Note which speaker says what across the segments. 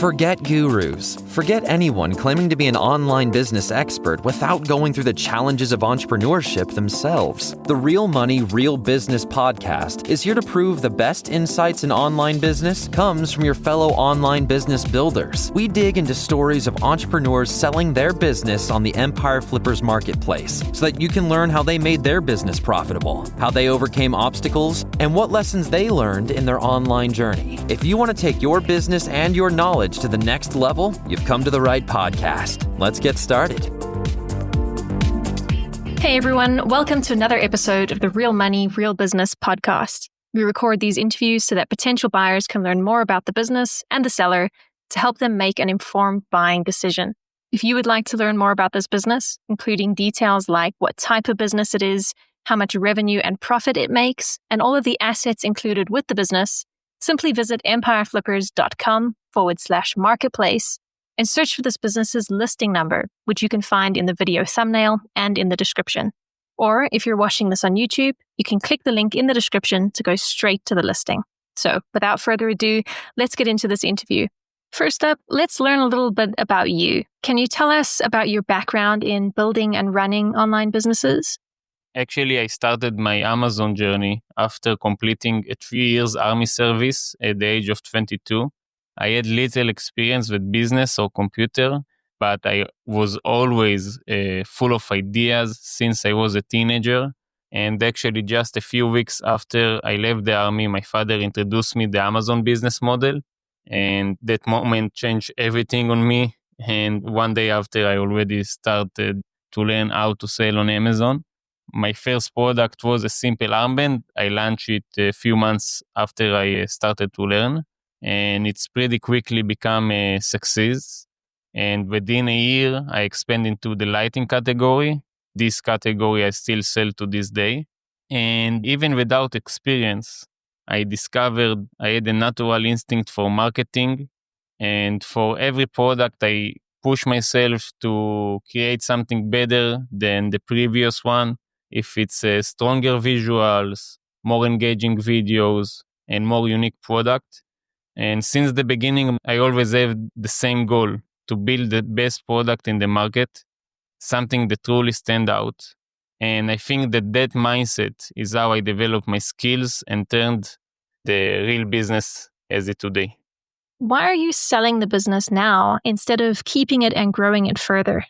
Speaker 1: Forget gurus. Forget anyone claiming to be an online business expert without going through the challenges of entrepreneurship themselves. The Real Money, Real Business podcast is here to prove the best insights in online business comes from your fellow online business builders. We dig into stories of entrepreneurs selling their business on the Empire Flippers marketplace so that you can learn how they made their business profitable, how they overcame obstacles, and what lessons they learned in their online journey. If you want to take your business and your knowledge to the next level, you've come to the right podcast. Let's get started.
Speaker 2: Hey everyone, welcome to another episode of the Real Money, Real Business podcast. We record these interviews so that potential buyers can learn more about the business and the seller to help them make an informed buying decision. If you would like to learn more about this business, including details like what type of business it is, how much revenue and profit it makes, and all of the assets included with the business, simply visit empireflippers.com/marketplace and search for this business's listing number, which you can find in the video thumbnail and in the description. Or if you're watching this on YouTube, you can click the link in the description to go straight to the listing. So without further ado, let's get into this interview. First up, let's learn a little bit about you. Can you tell us about your background in building and running online businesses?
Speaker 3: Actually, I started my Amazon journey after completing a 3 years army service at the age of 22. I had little experience with business or computer, but I was always full of ideas since I was a teenager. And actually, just a few weeks after I left the army, my father introduced me the Amazon business model. And that moment changed everything on me. And one day after, I already started to learn how to sell on Amazon. My first product was a simple armband. I launched it a few months after I started to learn, and it's pretty quickly become a success. And within a year, I expanded into the lighting category. This category I still sell to this day. And even without experience, I discovered I had a natural instinct for marketing. And for every product, I push myself to create something better than the previous one. If it's stronger visuals, more engaging videos, and more unique product. And since the beginning, I always have the same goal, to build the best product in the market, something that truly stand out. And I think that mindset is how I developed my skills and turned the real business as it today.
Speaker 2: Why are you selling the business now instead of keeping it and growing it further?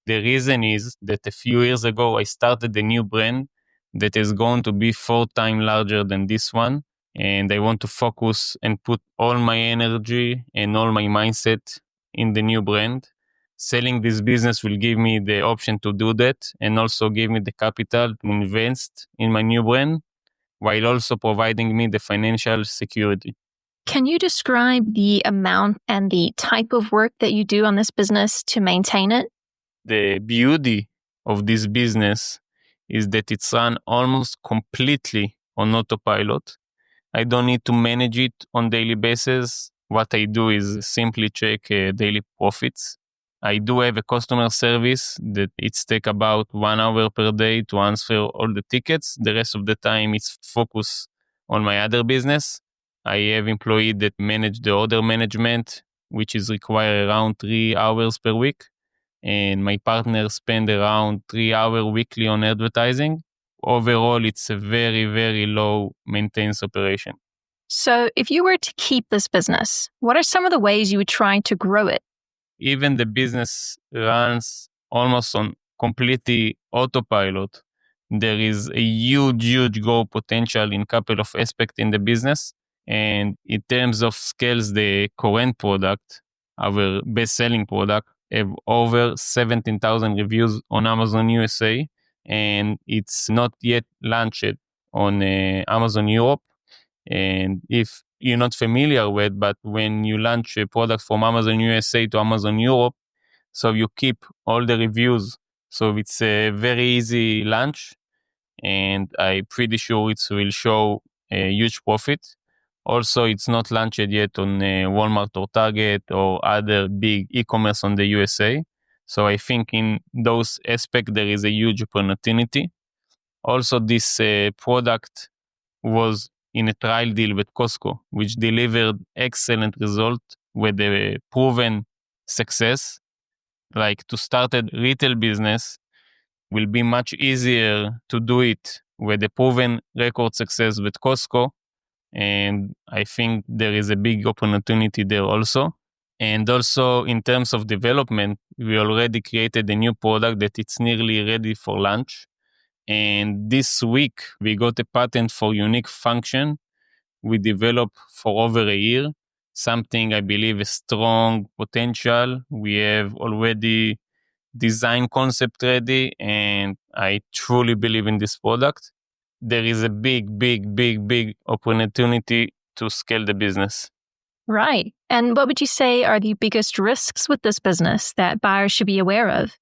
Speaker 3: The reason is that a few years ago, I started a new brand that is going to be 4 times larger than this one. And I want to focus and put all my energy and all my mindset in the new brand. Selling this business will give me the option to do that and also give me the capital to invest in my new brand, while also providing me the financial security.
Speaker 2: Can you describe the amount and the type of work that you do on this business to maintain it?
Speaker 3: The beauty of this business is that it's run almost completely on autopilot. I don't need to manage it on daily basis. What I do is simply check daily profits. I do have a customer service that it's take about 1 hour per day to answer all the tickets. The rest of the time it's focused on my other business. I have employees that manage the order management, which is require around 3 hours per week. And my partners spend around 3 hours weekly on advertising. Overall, it's a very, very low maintenance operation.
Speaker 2: So if you were to keep this business, what are some of the ways you would try to grow it?
Speaker 3: Even the business runs almost on completely autopilot. There is a huge growth potential in a couple of aspects in the business. And in terms of scales, the current product, our best-selling product, have over 17,000 reviews on Amazon USA, and it's not yet launched on Amazon Europe. And if you're not familiar with, but when you launch a product from Amazon USA to Amazon Europe, so you keep all the reviews. So it's a very easy launch, and I'm pretty sure it will show a huge profit. Also, it's not launched yet on Walmart or Target or other big e-commerce on the USA. So I think in those aspects, there is a huge opportunity. Also, this product was in a trial deal with Costco, which delivered excellent result with a proven success. Like to start a retail business will be much easier to do it with a proven record success with Costco. And I think there is a big opportunity there also. And also in terms of development, we already created a new product that it's nearly ready for launch. And this week we got a patent for unique function we developed for over a year, something I believe is strong potential. We have already design concept ready, and I truly believe in this product. There is a big opportunity to scale the business.
Speaker 2: Right. And what would you say are the biggest risks with this business that buyers should be aware of?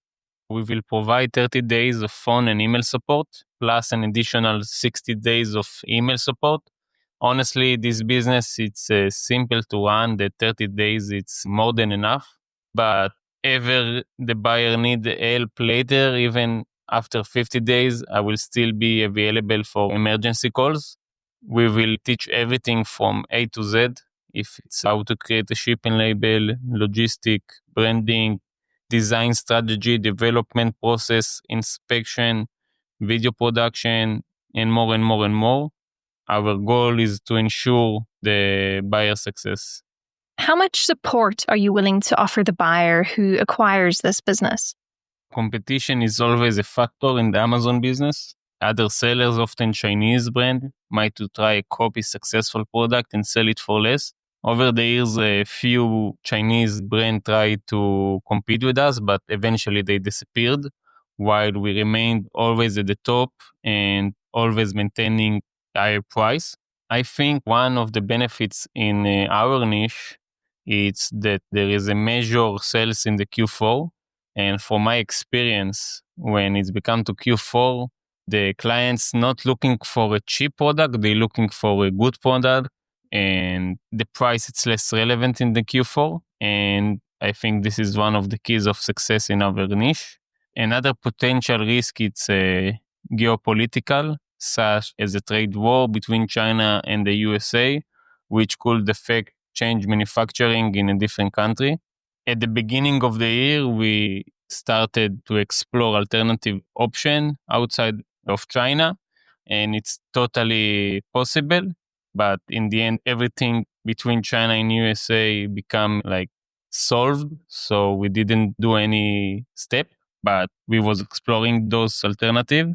Speaker 3: We will provide 30 days of phone and email support, plus an additional 60 days of email support. Honestly, this business, it's simple to run. The 30 days, it's more than enough. But ever the buyer need help later, even after 50 days, I will still be available for emergency calls. We will teach everything from A to Z. If it's how to create a shipping label, logistic, branding, design strategy, development process, inspection, video production, and more and more and more. Our goal is to ensure the buyer success.
Speaker 2: How much support are you willing to offer the buyer who acquires this business?
Speaker 3: Competition is always a factor in the Amazon business. Other sellers, often Chinese brand, might to try a copy successful product and sell it for less. Over the years, a few Chinese brands tried to compete with us, but eventually they disappeared, while we remained always at the top and always maintaining higher price. I think one of the benefits in our niche is that there is a major sales in the Q4. And from my experience, when it's become to Q4, the client's not looking for a cheap product, they're looking for a good product, and the price it's less relevant in the Q4. And I think this is one of the keys of success in our niche. Another potential risk it's geopolitical, such as a trade war between China and the USA, which could affect change manufacturing in a different country. At the beginning of the year, we started to explore alternative option outside of China, and it's totally possible. But in the end, everything between China and USA become like solved. So we didn't do any step, but we was exploring those alternative.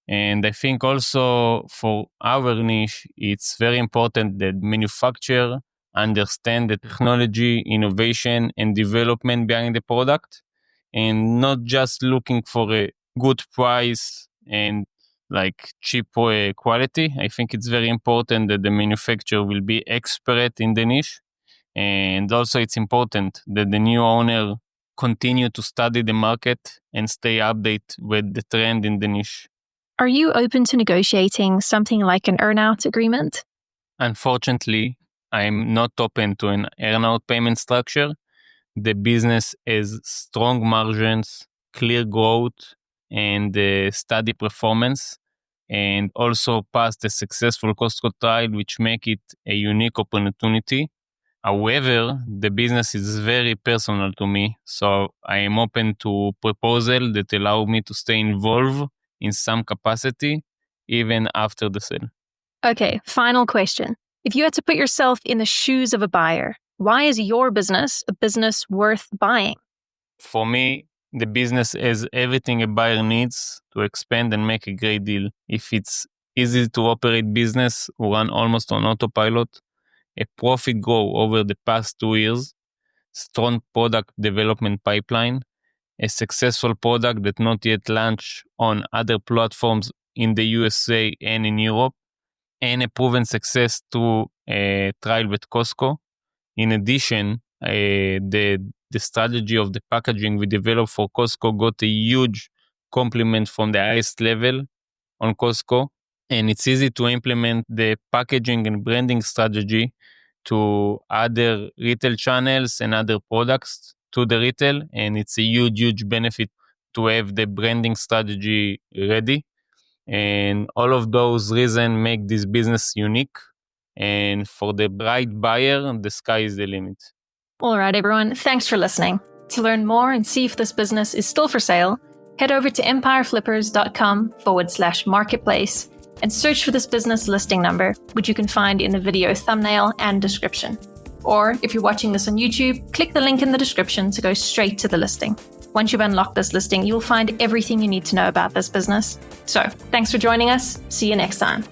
Speaker 3: And I think also for our niche, it's very important that manufacturer understand the technology, innovation, and development behind the product, and not just looking for a good price and like cheap quality. I think it's very important that the manufacturer will be expert in the niche. And also it's important that the new owner continue to study the market and stay updated with the trend in the niche.
Speaker 2: Are you open to negotiating something like an earnout agreement?
Speaker 3: Unfortunately, I'm not open to an earnout payment structure. The business has strong margins, clear growth, and steady performance, and also passed a successful Costco trial, which make it a unique opportunity. However, the business is very personal to me, so I am open to proposal that allow me to stay involved in some capacity, even after the sale.
Speaker 2: Okay, final question. If you had to put yourself in the shoes of a buyer, why is your business a business worth buying?
Speaker 3: For me, the business has everything a buyer needs to expand and make a great deal. If it's easy to operate business, run almost on autopilot, a profit grow over the past 2 years, strong product development pipeline, a successful product that not yet launched on other platforms in the USA and in Europe, and a proven success to a trial with Costco. In addition, the strategy of the packaging we developed for Costco got a huge compliment from the highest level on Costco, and it's easy to implement the packaging and branding strategy to other retail channels and other products to the retail, and it's a huge benefit to have the branding strategy ready. And all of those reasons make this business unique, and for the right buyer, the sky is the limit.
Speaker 2: All right, everyone, thanks for listening. To learn more and see if this business is still for sale, head over to empireflippers.com/marketplace and search for this business listing number, which you can find in the video thumbnail and description. Or if you're watching this on YouTube, click the link in the description to go straight to the listing. Once you've unlocked this listing, you'll find everything you need to know about this business. So, thanks for joining us. See you next time.